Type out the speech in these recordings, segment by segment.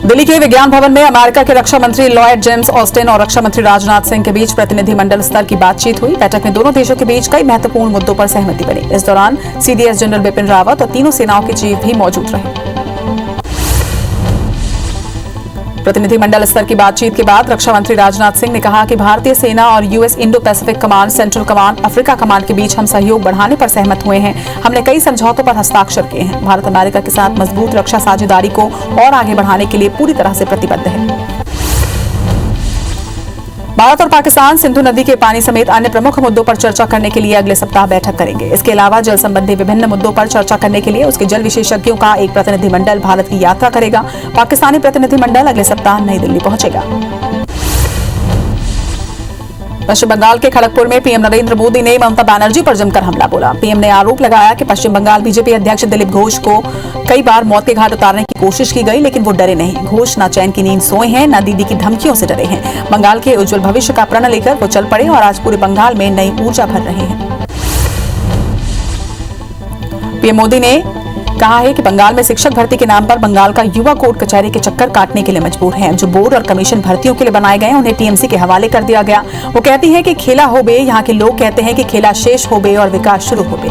दिल्ली के विज्ञान भवन में अमेरिका के रक्षा मंत्री लॉयड जेम्स ऑस्टिन और रक्षा मंत्री राजनाथ सिंह के बीच प्रतिनिधिमंडल स्तर की बातचीत हुई। बैठक में दोनों देशों के बीच कई महत्वपूर्ण मुद्दों पर सहमति बनी। इस दौरान सीडीएस जनरल बिपिन रावत और तीनों सेनाओं के चीफ भी मौजूद रहे। प्रतिनिधिमंडल स्तर की बातचीत के बाद रक्षा मंत्री राजनाथ सिंह ने कहा कि भारतीय सेना और US Indo Pacific command, central command, Africa command के बीच हम सहयोग बढ़ाने पर सहमत हुए हैं। हमने कई समझौतों पर हस्ताक्षर किए हैं। भारत अमेरिका के साथ मजबूत रक्षा साझेदारी को और आगे बढ़ाने के लिए पूरी तरह से प्रतिबद्ध है। भारत और पाकिस्तान सिंधु नदी के पानी समेत अन्य प्रमुख मुद्दों पर चर्चा करने के लिए अगले सप्ताह बैठक करेंगे। इसके अलावा जल संबंधी विभिन्न मुद्दों पर चर्चा करने के लिए उसके जल विशेषज्ञों का एक प्रतिनिधिमंडल भारत की यात्रा करेगा। पाकिस्तानी प्रतिनिधिमंडल अगले सप्ताह नई दिल्ली पहुंचेगा। पश्चिम बंगाल के खड़गपुर में पीएम नरेंद्र मोदी ने ममता बनर्जी पर जमकर हमला बोला। पीएम ने आरोप लगाया कि पश्चिम बंगाल बीजेपी अध्यक्ष दिलीप घोष को कई बार मौत के घाट उतारने की कोशिश की गई, लेकिन वो डरे नहीं। घोष न चैन की नींद सोए हैं, न दीदी की धमकियों से डरे हैं। बंगाल के उज्जवल भविष्य का प्रण लेकर वो चल पड़े और आज पूरे बंगाल में नई ऊर्जा भर रहे हैं। पीएम मोदी ने कहा है कि बंगाल में शिक्षक भर्ती के नाम पर बंगाल का युवा कोर्ट कचहरी के चक्कर काटने के लिए मजबूर है। जो बोर्ड और कमीशन भर्तियों के लिए बनाए गए उन्हें टीएमसी के हवाले कर दिया गया। वो कहती है कि खेला हो बे, यहाँ के लोग कहते हैं कि खेला शेष हो बे और विकास शुरू हो बे।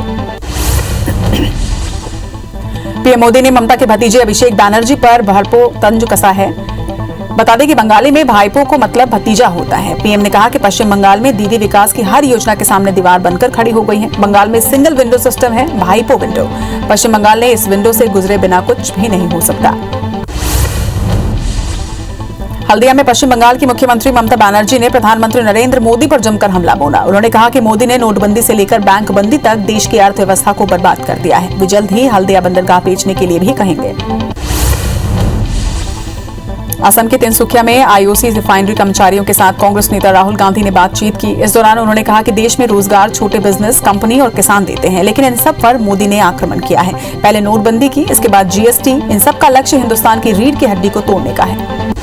पीएम मोदी ने ममता के भतीजे अभिषेक बनर्जी पर भरपो तंज कसा है। बता दें कि बंगाली में भाईपो को मतलब भतीजा होता है। पीएम ने कहा कि पश्चिम बंगाल में दीदी विकास की हर योजना के सामने दीवार बनकर खड़ी हो गई है। बंगाल में सिंगल विंडो सिस्टम है, भाईपो विंडो। पश्चिम बंगाल ने इस विंडो से गुजरे बिना कुछ भी नहीं हो सकता। हल्दिया में पश्चिम बंगाल की मुख्यमंत्री ममता बनर्जी ने प्रधानमंत्री नरेंद्र मोदी पर जमकर हमला बोला। उन्होंने कहा कि मोदी ने नोटबंदी से लेकर बैंक बंदी तक देश की अर्थव्यवस्था को बर्बाद कर दिया है। वे जल्द ही हल्दिया बंदरगाह बेचने के लिए भी कहेंगे। असम के तिनसुकिया में आईओसी रिफाइनरी कर्मचारियों के साथ कांग्रेस नेता राहुल गांधी ने बातचीत की। इस दौरान उन्होंने कहा कि देश में रोजगार छोटे बिजनेस, कंपनी और किसान देते हैं, लेकिन इन सब पर मोदी ने आक्रमण किया है। पहले नोटबंदी की, इसके बाद जीएसटी। इन सब का लक्ष्य हिंदुस्तान की रीढ़ की हड्डी को तोड़ने का है।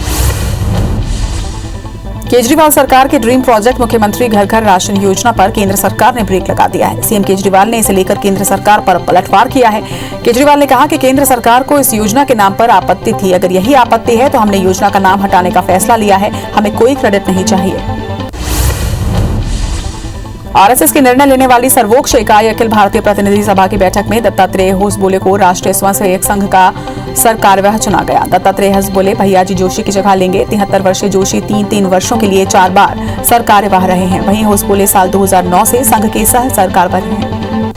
केजरीवाल सरकार के ड्रीम प्रोजेक्ट मुख्यमंत्री घर घर राशन योजना पर केंद्र सरकार ने ब्रेक लगा दिया है। सीएम केजरीवाल ने इसे लेकर केंद्र सरकार पर पलटवार किया है। केजरीवाल ने कहा कि केंद्र सरकार को इस योजना के नाम पर आपत्ति थी। अगर यही आपत्ति है तो हमने योजना का नाम हटाने का फैसला लिया है। हमें कोई क्रेडिट नहीं चाहिए। आरएसएस के निर्णय लेने वाली सर्वोच्च इकाई अखिल भारतीय प्रतिनिधि सभा की बैठक में दत्तात्रेय होसबोले को राष्ट्रीय स्वयंसेवक संघ का सर कार्यवाह चुना गया। दत्तात्रेय होसबोले भैयाजी जोशी की जगह लेंगे। 73 वर्षीय जोशी 3 वर्षों के लिए 4 बार सर कार्यवाह रहे हैं। वहीं होसबोले साल 2009 से संघ के सह सर कार्यवाह रहे हैं।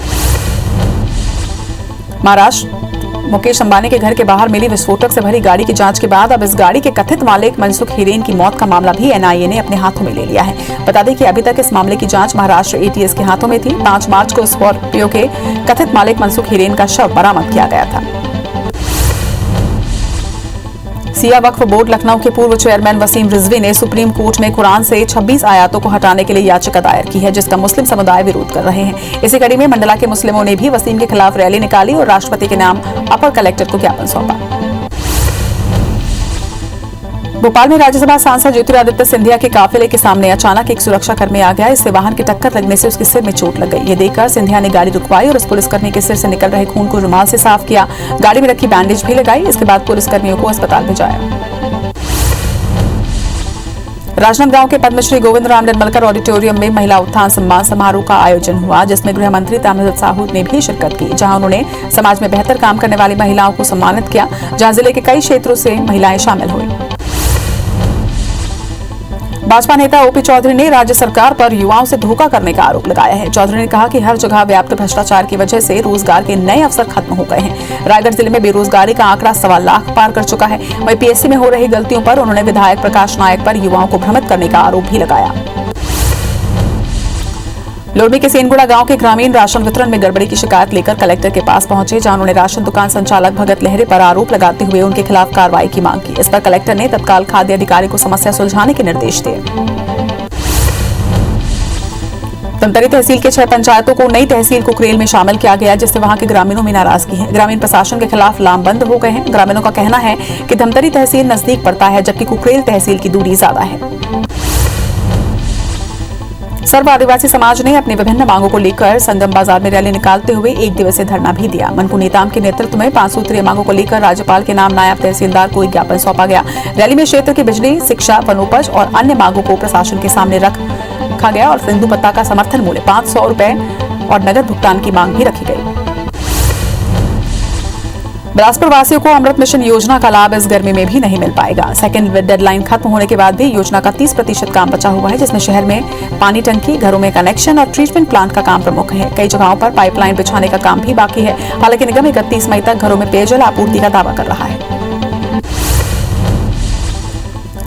महाराष्ट्र मुकेश अंबानी के घर के बाहर मिली विस्फोटक से भरी गाड़ी की जांच के बाद अब इस गाड़ी के कथित मालिक मनसुख हिरेन की मौत का मामला भी एनआईए ने अपने हाथों में ले लिया है। बता दें कि अभी तक इस मामले की जांच महाराष्ट्र एटीएस के हाथों में थी। 5 मार्च को स्कॉर्पियो के कथित मालिक मनसुख हिरेन का शव बरामद किया गया था। सिया वक्फ बोर्ड लखनऊ के पूर्व चेयरमैन वसीम रिजवी ने सुप्रीम कोर्ट में कुरान से 26 आयतों को हटाने के लिए याचिका दायर की है, जिसका मुस्लिम समुदाय विरोध कर रहे हैं। इसी कड़ी में मंडला के मुस्लिमों ने भी वसीम के खिलाफ रैली निकाली और राष्ट्रपति के नाम अपर कलेक्टर को ज्ञापन सौंपा। भोपाल में राज्यसभा सांसद ज्योतिरादित्य सिंधिया के काफिले के सामने अचानक एक सुरक्षाकर्मी आ गया। इससे वाहन की टक्कर लगने से उसके सिर में चोट लग गई। ये देखकर सिंधिया ने गाड़ी रुकवाई और उस पुलिसकर्मी के सिर से निकल रहे खून को रुमाल से साफ किया। गाड़ी में रखी बैंडेज भी लगाई। इसके बाद पुलिसकर्मियों को अस्पताल भिजवाया। राजनांदगांव के पद्मश्री गोविंद राम निर्मलकर ऑडिटोरियम में महिला उत्थान सम्मान समारोह का आयोजन हुआ, जिसमें गृह मंत्री ताम्रध्वज साहू ने भी शिरकत की, जहां उन्होंने समाज में बेहतर काम करने वाली महिलाओं को सम्मानित किया, जहां जिले के कई क्षेत्रों से महिलाएं शामिल हुई। भाजपा नेता ओपी चौधरी ने राज्य सरकार पर युवाओं से धोखा करने का आरोप लगाया है। चौधरी ने कहा कि हर जगह व्याप्त भ्रष्टाचार की वजह से रोजगार के नए अवसर खत्म हो गए हैं। रायगढ़ जिले में बेरोजगारी का आंकड़ा 1.25 लाख पार कर चुका है। वहीं पीएससी में हो रही गलतियों पर उन्होंने विधायक प्रकाश नायक पर युवाओं को भ्रमित करने का आरोप भी लगाया। लोरमी के सेनगुड़ा गांव के ग्रामीण राशन वितरण में गड़बड़ी की शिकायत लेकर कलेक्टर के पास पहुंचे, जहां उन्होंने राशन दुकान संचालक भगत लहरे पर आरोप लगाते हुए उनके खिलाफ कार्रवाई की मांग की। इस पर कलेक्टर ने तत्काल खाद्य अधिकारी को समस्या सुलझाने के निर्देश दिए। धमतरी तहसील के 6 पंचायतों को नई तहसील कुकरेल में शामिल किया गया, जिससे वहां के ग्रामीणों में नाराजगी है। ग्रामीण प्रशासन के खिलाफ लामबंद हो गए हैं। ग्रामीणों का कहना है कि धमतरी तहसील नजदीक पड़ता है, जबकि कुकरेल तहसील की दूरी ज्यादा है। सर्व आदिवासी समाज ने अपनी विभिन्न मांगों को लेकर संगम बाजार में रैली निकालते हुए एक दिवसीय धरना भी दिया। मनकू नेताम के नेतृत्व में 5 सूत्रीय मांगों को लेकर राज्यपाल के नाम नायब तहसीलदार को एक ज्ञापन सौंपा गया। रैली में क्षेत्र की बिजली, शिक्षा, वनोपज और अन्य मांगों को प्रशासन के सामने रखा गया और सिंधु पत्ता का समर्थन मूल्य 500 रुपए और नगद भुगतान की मांग भी रखी गई। बिलासपुर वासियों को अमृत मिशन योजना का लाभ इस गर्मी में भी नहीं मिल पाएगा। सेकेंड डेडलाइन खत्म होने के बाद भी योजना का 30% काम बचा हुआ है, जिसमें शहर में पानी टंकी, घरों में कनेक्शन और ट्रीटमेंट प्लांट का काम प्रमुख है। कई जगहों पर पाइपलाइन बिछाने का काम भी बाकी है। हालांकि निगम 31 मई तक घरों में पेयजल आपूर्ति का दावा कर रहा है।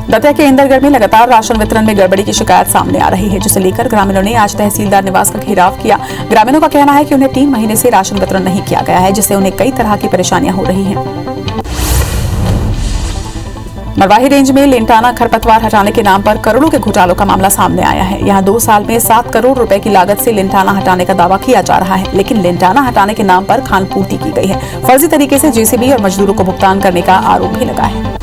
दतिया के इंदरगढ़ में लगातार राशन वितरण में गड़बड़ी की शिकायत सामने आ रही है, जिसे लेकर ग्रामीणों ने आज तहसीलदार निवास का घेराव किया। ग्रामीणों का कहना है कि उन्हें 3 महीने से राशन वितरण नहीं किया गया है, जिससे उन्हें कई तरह की परेशानियां हो रही हैं। मरवाही रेंज में लेंटाना खरपतवार हटाने के नाम पर करोड़ों के घोटालों का मामला सामने आया है। यहां 2 साल में 7 करोड़ रुपए की लागत से लेंटाना हटाने का दावा किया जा रहा है, लेकिन लेंटाना हटाने के नाम पर खान पूर्ति की गई है। फर्जी तरीके से जेसीबी और मजदूरों को भुगतान करने का आरोप भी लगा है।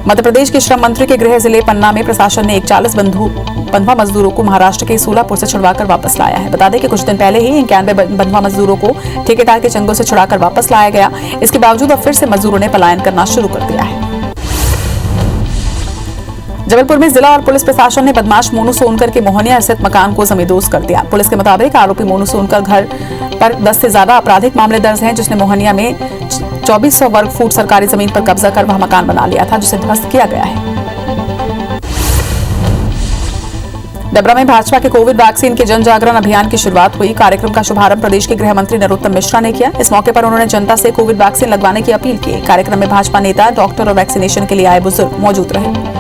मध्य प्रदेश के श्रम मंत्री के गृह जिले पन्ना में प्रशासन ने 41 बंधुआ मजदूरों को महाराष्ट्र के सोलापुर से छुड़वाकर वापस लाया है। बता दें कि कुछ दिन पहले ही 91 बंधुआ मजदूरों को ठेकेदार के चंगुल से छुड़ाकर वापस लाया गया। इसके बावजूद अब फिर से मजदूरों ने पलायन करना शुरू कर दिया है। जबलपुर में जिला और पुलिस प्रशासन ने बदमाश मोनू सोनकर के मोहनिया स्थित मकान को जमींदोज कर दिया। पुलिस के मुताबिक आरोपी मोनू सोनकर घर पर 10 से ज्यादा आपराधिक मामले दर्ज हैं, जिसने मोहनिया में 2400 वर्ग फुट सरकारी जमीन पर कब्जा कर वह मकान बना लिया था, जिसे ध्वस्त किया गया है। डबरा में भाजपा के कोविड वैक्सीन के जन जागरण अभियान की शुरुआत हुई। कार्यक्रम का शुभारंभ प्रदेश के गृह मंत्री नरोत्तम मिश्रा ने किया। इस मौके पर उन्होंने जनता से कोविड वैक्सीन लगवाने की अपील की। कार्यक्रम में भाजपा नेता, डॉक्टर और वैक्सीनेशन के लिए आए बुजुर्ग मौजूद रहे।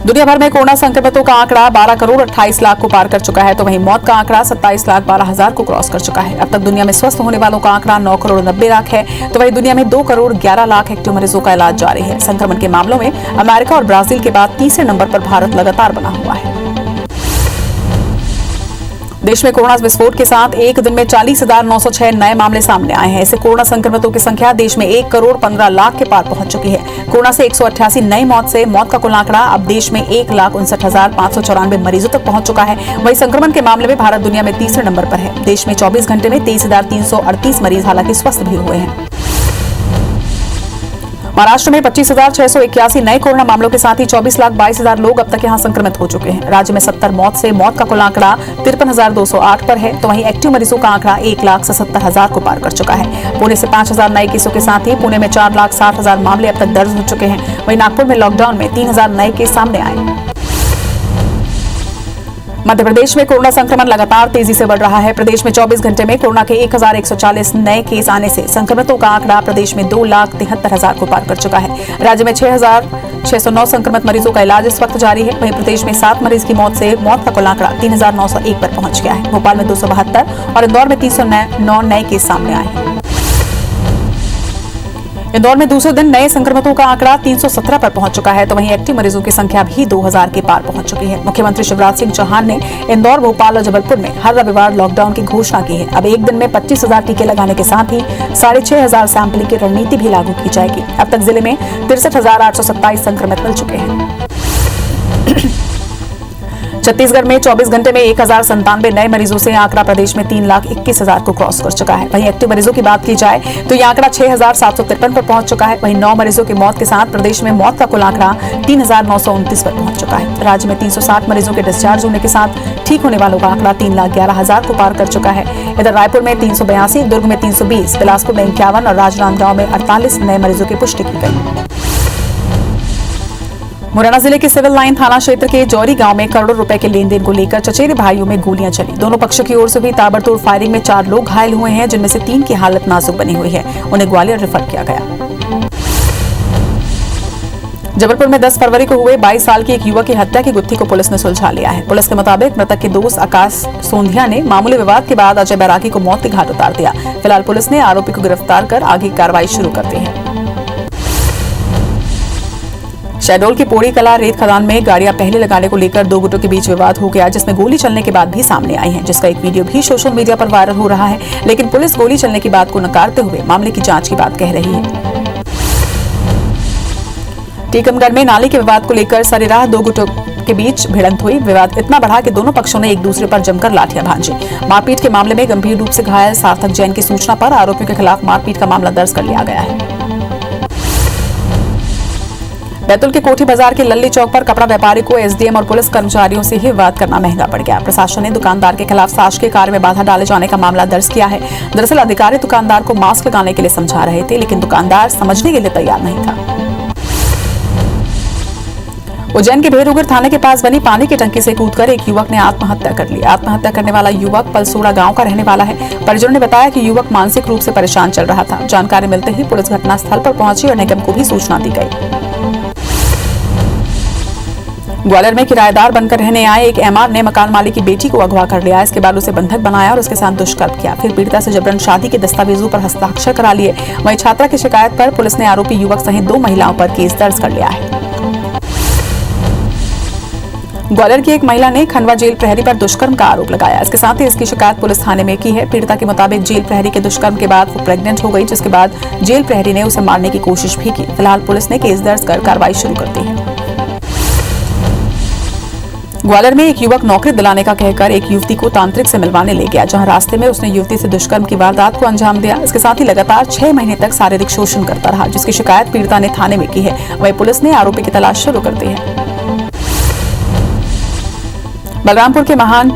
दुनिया भर में कोरोना संक्रमितों का आंकड़ा 12 करोड़ 28 लाख को पार कर चुका है, तो वहीं मौत का आंकड़ा 27 लाख 12 हजार को क्रॉस कर चुका है। अब तक दुनिया में स्वस्थ होने वालों का आंकड़ा 9 करोड़ 90 लाख है, तो वहीं दुनिया में 2 करोड़ 11 लाख एक्टिव मरीजों का इलाज जारी है। संक्रमण के मामलों में अमेरिका और ब्राजील के बाद तीसरे नंबर पर भारत लगातार बना हुआ है। देश में कोरोना विस्फोट के साथ एक दिन में 40,906 नए मामले सामने आए हैं। इससे कोरोना संक्रमितों की संख्या देश में 1 करोड़ 15 लाख के पार पहुंच चुकी है। कोरोना से 188 नई मौत का कुल आंकड़ा अब देश में 1,59,594 मरीजों तक पहुंच चुका है। वहीं संक्रमण के मामले में भारत दुनिया में तीसरे नंबर पर है। देश में 24 घंटे में 23,338 मरीज हालांकि स्वस्थ भी हुए हैं। महाराष्ट्र में 25,681 नए कोरोना मामलों के साथ ही 24,22,000 लोग अब तक यहां संक्रमित हो चुके हैं। राज्य में 70 मौत का कुल आंकड़ा 53,208 पर है, तो वहीं एक्टिव मरीजों का आंकड़ा 1,77,000 को पार कर चुका है। पुणे से 5,000 नए केसों के साथ ही पुणे में 4,60,000 मामले अब तक दर्ज हो चुके हैं। वहीं नागपुर में लॉकडाउन में 3,000 नए केस सामने आए। मध्य प्रदेश में कोरोना संक्रमण लगातार तेजी से बढ़ रहा है। प्रदेश में 24 घंटे में कोरोना के 1,140 नए केस आने से संक्रमितों का आंकड़ा प्रदेश में 2,73,000 को पार कर चुका है। राज्य में 6,609 संक्रमित मरीजों का इलाज इस वक्त जारी है। वहीं प्रदेश में 7 मरीज की मौत का कुल आंकड़ा 3,901 पर पहुंच गया है। भोपाल में 272 और इंदौर में 309 नए केस सामने आए हैं। इंदौर में दूसरे दिन नए संक्रमितों का आंकड़ा 317 पर पहुंच चुका है, तो वहीं एक्टिव मरीजों की संख्या भी 2,000 के पार पहुंच चुकी है। मुख्यमंत्री शिवराज सिंह चौहान ने इंदौर, भोपाल और जबलपुर में हर रविवार लॉकडाउन की घोषणा की है। अब एक दिन में 25,000 टीके लगाने के साथ ही 6,500 सैंपलिंग की रणनीति भी लागू की जाएगी। अब तक जिले में 63,827 संक्रमित मिल चुके हैं। छत्तीसगढ़ में 24 घंटे में 1,097 नए मरीजों से आंकड़ा प्रदेश में 3,21,000 को क्रॉस कर चुका है। वहीं एक्टिव मरीजों की बात की जाए तो यह आंकड़ा 6,753 पर पहुंच चुका है। वहीं 9 मरीजों की मौत के साथ प्रदेश में मौत का कुल आंकड़ा 3,929 पर पहुंच चुका है। राज्य में 360 मरीजों के डिस्चार्ज होने के साथ ठीक होने वालों का आंकड़ा 3,11,000 को पार कर चुका है। इधर रायपुर में 382, दुर्ग में 320, बिलासपुर में 51 और राजनांदगांव में 48 नए मरीजों की पुष्टि की गई। मुरैना जिले के सिविल लाइन थाना क्षेत्र के जौरी गांव में करोड़ों रुपए के लेन देन को लेकर चचेरे भाइयों में गोलियां चली। दोनों पक्षों की ओर से हुई ताबड़तोड़ फायरिंग में 4 लोग घायल हुए हैं, जिनमें से 3 की हालत नाजुक बनी हुई है। उन्हें ग्वालियर रेफर किया गया। जबलपुर में 10 फरवरी को हुए 22 साल के एक युवक की हत्या की गुत्थी को पुलिस ने सुलझा लिया है। पुलिस के मुताबिक मृतक के दोस्त आकाश सोंधिया ने मामूली विवाद के बाद अजय बैरागी को मौत के घाट उतार दिया। फिलहाल पुलिस ने आरोपी को गिरफ्तार कर आगे की कार्रवाई शुरू कर दी है। शहडोल की पोड़ी कला रेत खदान में गाड़ियां पहले लगाने को लेकर 2 गुटों के बीच विवाद हो गया, जिसमें गोली चलने के बाद भी सामने आई है, जिसका एक वीडियो भी सोशल मीडिया पर वायरल हो रहा है। लेकिन पुलिस गोली चलने की बात को नकारते हुए मामले की जांच की बात कह रही है। टीकमगढ़ में नाली के विवाद को लेकर सरेराह दो गुटों के बीच भिड़ंत हुई। विवाद इतना बढ़ा कि दोनों पक्षों ने एक दूसरे पर जमकर लाठियां भांजी। मारपीट के मामले में गंभीर रूप से घायल सार्थक जैन की सूचना पर आरोपियों के खिलाफ मारपीट का मामला दर्ज कर लिया गया है। बैतूल के कोठी बाजार के लल्ली चौक पर कपड़ा व्यापारी को एसडीएम और पुलिस कर्मचारियों से ही विवाद करना महंगा पड़ गया। प्रशासन ने दुकानदार के खिलाफ शासकीय कार्य में बाधा डाले जाने का मामला दर्ज किया है। दरअसल अधिकारी दुकानदार को मास्क लगाने के लिए समझा रहे थे, लेकिन दुकानदार समझने के लिए तैयार नहीं था। उज्जैन के भेरूगढ़ थाने के पास बनी पानी की टंकी से कूदकर एक युवक ने आत्महत्या कर ली। आत्महत्या करने वाला युवक पलसोड़ा गांव का रहने वाला है। परिजनों ने बताया कि युवक मानसिक रूप से परेशान चल रहा था। जानकारी मिलते ही पुलिस घटनास्थल पर पहुंची और निगम को भी सूचना दी गई। ग्वालियर में किराएदार बनकर रहने आए एक एमआर ने मकान मालिक की बेटी को अगवा कर लिया। इसके बाद उसे बंधक बनाया और उसके साथ दुष्कर्म किया। फिर पीड़िता से जबरन शादी के दस्तावेजों पर हस्ताक्षर करा लिए। वहीं छात्रा की शिकायत पर पुलिस ने आरोपी युवक सहित 2 महिलाओं पर केस दर्ज कर लिया है। ग्वालियर की एक महिला ने खंडवा जेल प्रहरी पर दुष्कर्म का आरोप लगाया। इसके साथ ही इसकी शिकायत पुलिस थाने में की है। पीड़िता के मुताबिक जेल प्रहरी के दुष्कर्म के बाद वो प्रेग्नेंट हो गई, जिसके बाद जेल प्रहरी ने उसे मारने की कोशिश भी की। फिलहाल पुलिस ने केस दर्ज कर कार्रवाई शुरू कर दी है। ग्वालियर में एक युवक नौकरी दिलाने का कहकर एक युवती को तांत्रिक से मिलवाने ले गया, जहां रास्ते में उसने युवती से दुष्कर्म की वारदात को अंजाम दिया। इसके साथ ही लगातार 6 महीने तक शारीरिक शोषण करता रहा, जिसकी शिकायत पीड़िता ने थाने में की है। वहीं पुलिस ने आरोपी की तलाश शुरू कर दी है। बलरामपुर के महान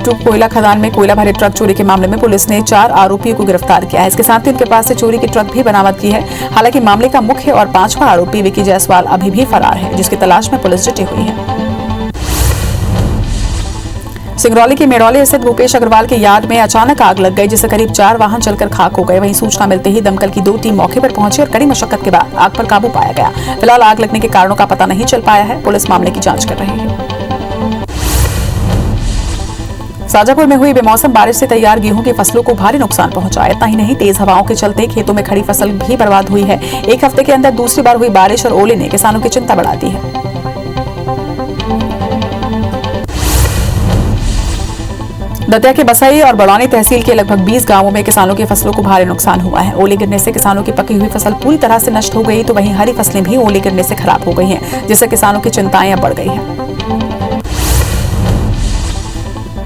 कोयला खदान में कोयला भरे ट्रक चोरी के मामले में पुलिस ने 4 आरोपियों को गिरफ्तार किया है। इसके साथ ही उनके पास से चोरी की ट्रक भी बरामद की है। हालांकि मामले का मुख्य और 5वां आरोपी विकी जायसवाल अभी भी फरार है, जिसकी तलाश में पुलिस जुटी हुई है। सिंगरौली के मेड़ौली स्थित भूपेश अग्रवाल के यार्ड में अचानक आग लग गई, जिससे करीब 4 वाहन जलकर खाक हो गए। वहीं सूचना मिलते ही दमकल की 2 टीम मौके पर पहुंची और कड़ी मशक्कत के बाद आग पर काबू पाया गया। फिलहाल आग लगने के कारणों का पता नहीं चल पाया है। पुलिस मामले की जांच कर रही है। शाजापुर में हुई बेमौसम बारिश से तैयार गेहूं की फसलों को भारी नुकसान पहुंचा। इतना ही नहीं, तेज हवाओं के चलते खेतों में खड़ी फसल भी बर्बाद हुई है। एक हफ्ते के अंदर दूसरी बार हुई बारिश और ओले ने किसानों की चिंता बढ़ा दी है। दतिया के बसई और बड़ौनी तहसील के लगभग 20 गांवों में किसानों की फसलों को भारी नुकसान हुआ है। ओले गिरने से किसानों की पकी हुई फसल पूरी तरह से नष्ट हो गई, तो वहीं हरी फसलें भी ओले गिरने से खराब हो गई हैं, जिससे किसानों की चिंताएं अब बढ़ गई हैं।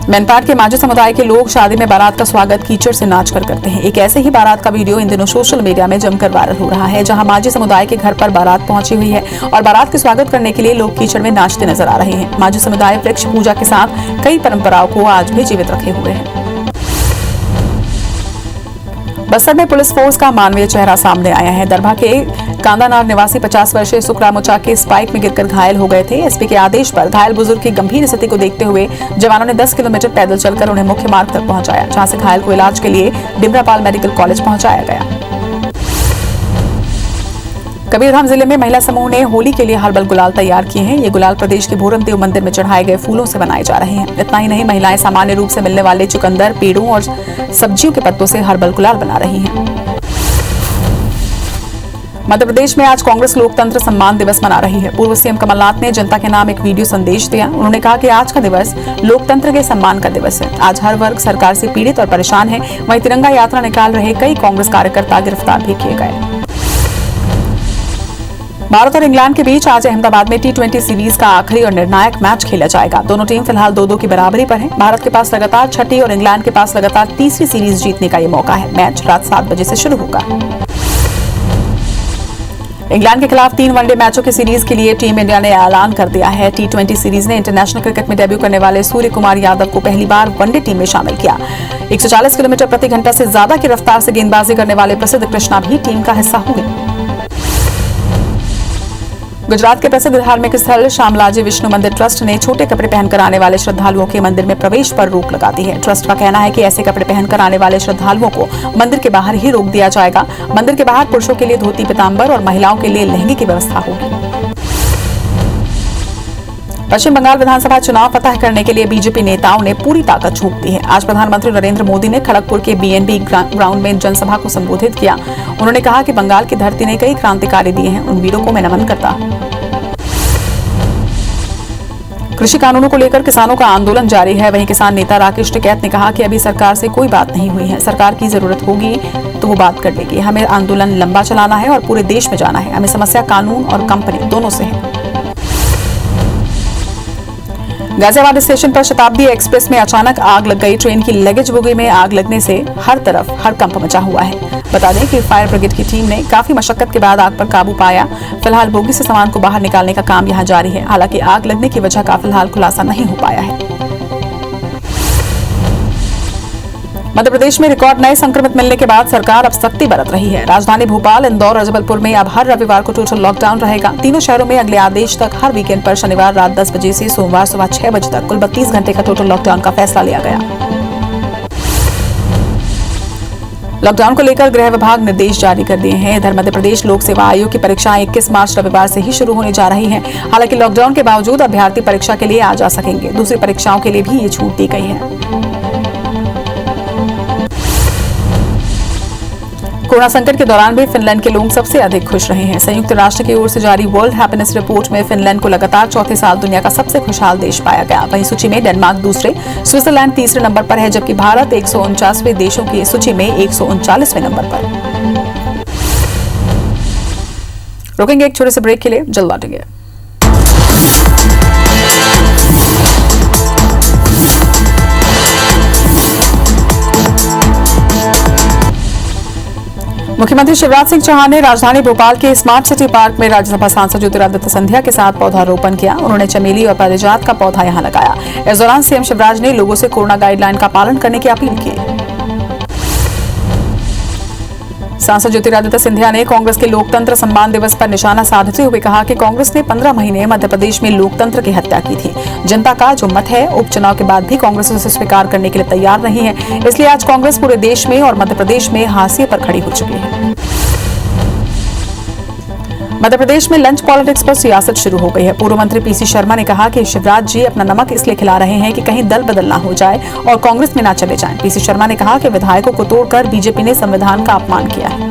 मैनपाट के माझी समुदाय के लोग शादी में बारात का स्वागत कीचड़ से नाच कर करते हैं। एक ऐसे ही बारात का वीडियो इन दिनों सोशल मीडिया में जमकर वायरल हो रहा है, जहां माझी समुदाय के घर पर बारात पहुंची हुई है और बारात के स्वागत करने के लिए लोग कीचड़ में नाचते नजर आ रहे हैं। माझी समुदाय वृक्ष पूजा के साथ कई परंपराओं को आज भी जीवित रखे हुए है। बस्तर में पुलिस फोर्स का मानवीय चेहरा सामने आया है। दरभा के कांदानार निवासी 50 वर्षीय सुखराम उचा के स्पाइक में गिरकर घायल हो गए थे। एसपी के आदेश पर घायल बुजुर्ग की गंभीर स्थिति को देखते हुए जवानों ने 10 किलोमीटर पैदल चलकर उन्हें मुख्य मार्ग तक पहुंचाया, जहां से घायल को इलाज के लिए डिमरापाल मेडिकल कॉलेज पहुंचाया गया। कबीरधाम जिले में महिला समूह ने होली के लिए हर्बल गुलाल तैयार किए हैं। ये गुलाल प्रदेश के भोरम देव मंदिर में चढ़ाए गए फूलों से बनाए जा रहे हैं। इतना ही नहीं, महिलाएं सामान्य रूप से मिलने वाले चुकंदर, पेड़ों और सब्जियों के पत्तों से हर्बल गुलाल बना रही हैं। मध्य प्रदेश में आज कांग्रेस लोकतंत्र सम्मान दिवस मना रही है। पूर्व सीएम कमलनाथ ने जनता के नाम एक वीडियो संदेश दिया। उन्होंने कहा कि आज का दिवस लोकतंत्र के सम्मान का दिवस है। आज हर वर्ग सरकार से पीड़ित और परेशान है। वहीं तिरंगा यात्रा निकाल रहे कई कांग्रेस कार्यकर्ता गिरफ्तार भी किए गए। भारत और इंग्लैंड के बीच आज अहमदाबाद में T20 सीरीज का आखिरी और निर्णायक मैच खेला जाएगा। दोनों टीम फिलहाल 2-2 की बराबरी पर है। भारत के पास लगातार 6ठी और इंग्लैंड के पास लगातार 3री सीरीज जीतने का ये मौका है। मैच रात 7 बजे से शुरू होगा। इंग्लैंड के खिलाफ 3 वनडे मैचों की सीरीज के लिए टीम इंडिया ने ऐलान कर दिया है। T20 सीरीज ने इंटरनेशनल क्रिकेट में डेब्यू करने वाले सूर्य कुमार यादव को पहली बार वनडे टीम में शामिल किया। 140 किलोमीटर प्रति घंटा से ज्यादा की रफ्तार से गेंदबाजी करने वाले प्रसिद्ध कृष्णा भी टीम का हिस्सा होंगे। गुजरात के प्रसिद्ध धार्मिक स्थल शामलाजी विष्णु मंदिर ट्रस्ट ने छोटे कपड़े पहनकर आने वाले श्रद्धालुओं के मंदिर में प्रवेश पर रोक लगा दी है। ट्रस्ट का कहना है कि ऐसे कपड़े पहनकर आने वाले श्रद्धालुओं को मंदिर के बाहर ही रोक दिया जाएगा। मंदिर के बाहर पुरुषों के लिए धोती पीतांबर और महिलाओं के लिए लहंगे की व्यवस्था होगी। पश्चिम बंगाल विधानसभा चुनाव फतह करने के लिए बीजेपी नेताओं ने पूरी ताकत झोंक दी है। आज प्रधानमंत्री नरेंद्र मोदी ने खड़गपुर के BNB ग्राउंड में जनसभा को संबोधित किया। उन्होंने कहा कि बंगाल की धरती ने कई क्रांतिकारी दिए हैं, उन वीरों को मैं नमन करता हूं। कृषि कानूनों को लेकर किसानों का आंदोलन जारी है। वहीं किसान नेता राकेश टिकैत ने कहा कि अभी सरकार से कोई बात नहीं हुई है, सरकार की जरूरत होगी तो वो बात कर लेगी। हमें आंदोलन लंबा चलाना है और पूरे देश में जाना है। हमें समस्या कानून और कंपनी दोनों से है। गाजियाबाद स्टेशन पर शताब्दी एक्सप्रेस में अचानक आग लग गई। ट्रेन की लगेज बोगी में आग लगने से हर तरफ हड़कंप मचा हुआ है। बता दें कि फायर ब्रिगेड की टीम ने काफी मशक्कत के बाद आग पर काबू पाया। फिलहाल बोगी से सामान को बाहर निकालने का काम यहां जारी है। हालांकि आग लगने की वजह का फिलहाल खुलासा नहीं हो पाया है। मध्य प्रदेश में रिकॉर्ड नए संक्रमित मिलने के बाद सरकार अब सख्ती बरत रही है। राजधानी भोपाल, इंदौर और जबलपुर में अब हर रविवार को टोटल लॉकडाउन रहेगा। तीनों शहरों में अगले आदेश तक हर वीकेंड पर शनिवार रात 10 बजे से सोमवार सुबह 6 बजे तक कुल 32 घंटे का टोटल लॉकडाउन का फैसला लिया गया। लॉकडाउन को लेकर गृह विभाग निर्देश जारी कर दिए हैं। इधर मध्य प्रदेश लोक सेवा आयोग की परीक्षाएं 21 मार्च रविवार से ही शुरू होने जा रही हैं। हालांकि लॉकडाउन के बावजूद अभ्यर्थी परीक्षा के लिए आ जा सकेंगे। दूसरी परीक्षाओं के लिए भी ये छूट दी गई है। कोरोना संकट के दौरान भी फिनलैंड के लोग सबसे अधिक खुश रहे हैं। संयुक्त राष्ट्र की ओर से जारी वर्ल्ड हैप्पीनेस रिपोर्ट में फिनलैंड को लगातार चौथे साल दुनिया का सबसे खुशहाल देश पाया गया। वहीं सूची में डेनमार्क दूसरे, स्विट्जरलैंड तीसरे नंबर पर है, जबकि भारत 149वें देशों की सूची में 139वें नंबर पर। रुकेंगे एक छोटे से ब्रेक के लिए, जल्द लौटेंगे। मुख्यमंत्री शिवराज सिंह चौहान ने राजधानी भोपाल के स्मार्ट सिटी पार्क में राज्यसभा सांसद ज्योतिरादित्य सिंधिया के साथ पौधारोपण किया। उन्होंने चमेली और पारिजात का पौधा यहां लगाया। इस दौरान सीएम शिवराज ने लोगों से कोरोना गाइडलाइन का पालन करने की अपील की। सांसद ज्योतिरादित्य सिंधिया ने कांग्रेस के लोकतंत्र सम्मान दिवस पर निशाना साधते हुए कहा कि कांग्रेस ने 15 महीने मध्य प्रदेश में लोकतंत्र की हत्या की थी। जनता का जो मत है, उपचुनाव के बाद भी कांग्रेस उसे स्वीकार करने के लिए तैयार नहीं है। इसलिए आज कांग्रेस पूरे देश में और मध्य प्रदेश में हाशिए पर खड़ी हो चुकी है। मध्य प्रदेश में लंच पॉलिटिक्स पर सियासत शुरू हो गई है। पूर्व मंत्री पीसी शर्मा ने कहा कि शिवराज जी अपना नमक इसलिए खिला रहे हैं कि कहीं दल बदल ना हो जाए और कांग्रेस में ना चले जाएं। पीसी शर्मा ने कहा कि विधायकों को तोड़कर बीजेपी ने संविधान का अपमान किया है।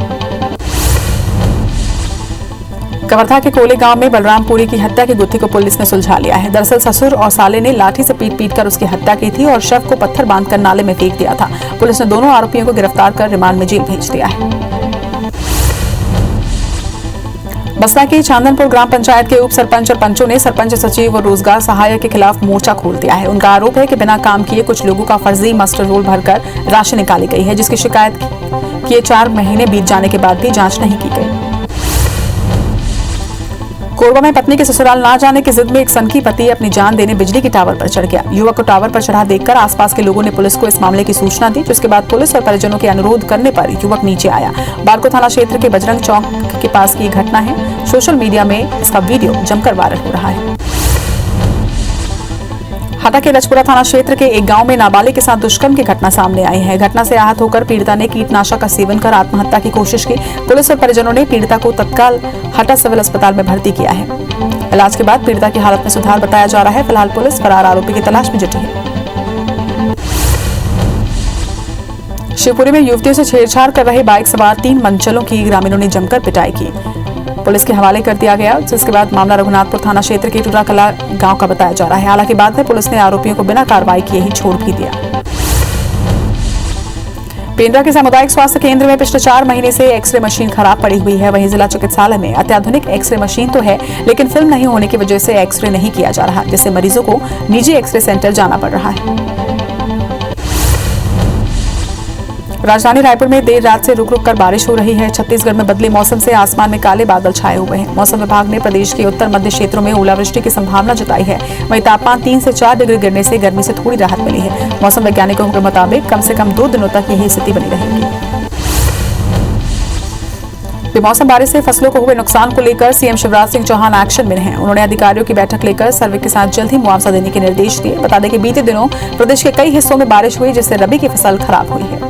कवर्धा के कोले गांव में बलरामपुरी की हत्या की गुत्थी को पुलिस ने सुलझा लिया है। दरअसल ससुर और साले ने लाठी से पीट कर उसकी हत्या की थी और शव को पत्थर बांधकर नाले में फेंक दिया था। पुलिस ने दोनों आरोपियों को गिरफ्तार कर रिमांड में जेल भेज दिया है। बसना की चांदनपुर ग्राम पंचायत के उप सरपंच और पंचों ने सरपंच सचिव और रोजगार सहायक के खिलाफ मोर्चा खोल दिया है। उनका आरोप है कि बिना काम किए कुछ लोगों का फर्जी मास्टर रोल भरकर राशि निकाली गई है, जिसकी शिकायत किए 4 महीने बीत जाने के बाद भी जांच नहीं की गई। कोरबा में पत्नी के ससुराल ना जाने की जिद में एक सनकी पति अपनी जान देने बिजली की टावर पर चढ़ गया। युवक को टावर पर चढ़ा देखकर आसपास के लोगों ने पुलिस को इस मामले की सूचना दी, जिसके बाद पुलिस और परिजनों के अनुरोध करने पर युवक नीचे आया। बारको थाना क्षेत्र के बजरंग चौक के पास की घटना है। सोशल मीडिया में इसका वीडियो जमकर वायरल हो रहा है। हटा के रजपुरा थाना क्षेत्र के एक गांव में नाबालिग के साथ दुष्कर्म की घटना सामने आई है। घटना से आहत होकर पीड़िता ने कीटनाशक का सेवन कर आत्महत्या की कोशिश की। पुलिस और परिजनों ने पीड़िता को तत्काल हटा सिविल अस्पताल में भर्ती किया है। इलाज के बाद पीड़िता की हालत में सुधार बताया जा रहा है। फिलहाल पुलिस फरार आरोपी की तलाश में जुटी है। शिवपुरी में युवतियों से छेड़छाड़ कर रहे बाइक सवार 3 मंचलों की ग्रामीणों ने जमकर पिटाई की। पुलिस के हवाले कर दिया गया, जिसके बाद मामला रघुनाथपुर थाना क्षेत्र के टूरा कला गांव का बताया जा रहा है। हालांकि बाद में पुलिस ने आरोपियों को बिना कार्रवाई किए ही छोड़ भी दिया। पेंड्रा के सामुदायिक स्वास्थ्य केंद्र में पिछले 4 महीने से एक्सरे मशीन खराब पड़ी हुई है। वहीं जिला चिकित्सालय में अत्याधुनिक एक्सरे मशीन तो है, लेकिन फिल्म नहीं होने की वजह से एक्सरे नहीं किया जा रहा, जिससे मरीजों को निजी एक्सरे सेंटर जाना पड़ रहा है। राजधानी रायपुर में देर रात से रुक रुक कर बारिश हो रही है। छत्तीसगढ़ में बदले मौसम से आसमान में काले बादल छाए हुए हैं। मौसम विभाग ने प्रदेश के उत्तर मध्य क्षेत्रों में ओलावृष्टि की संभावना जताई है। वहीं तापमान 3 से 4 डिग्री गिरने से गर्मी से थोड़ी राहत मिली है। मौसम वैज्ञानिकों के मुताबिक कम से कम 2 दिनों तक यही स्थिति बनी रहेगी। बेमौसम बारिश से फसलों को हुए नुकसान को लेकर सीएम शिवराज सिंह चौहान एक्शन में हैं। उन्होंने अधिकारियों की बैठक लेकर सर्वे के साथ जल्द ही मुआवजा देने के निर्देश दिए। बता दें कि बीते दिनों प्रदेश के कई हिस्सों में बारिश हुई, जिससे रबी की फसल खराब हुई है।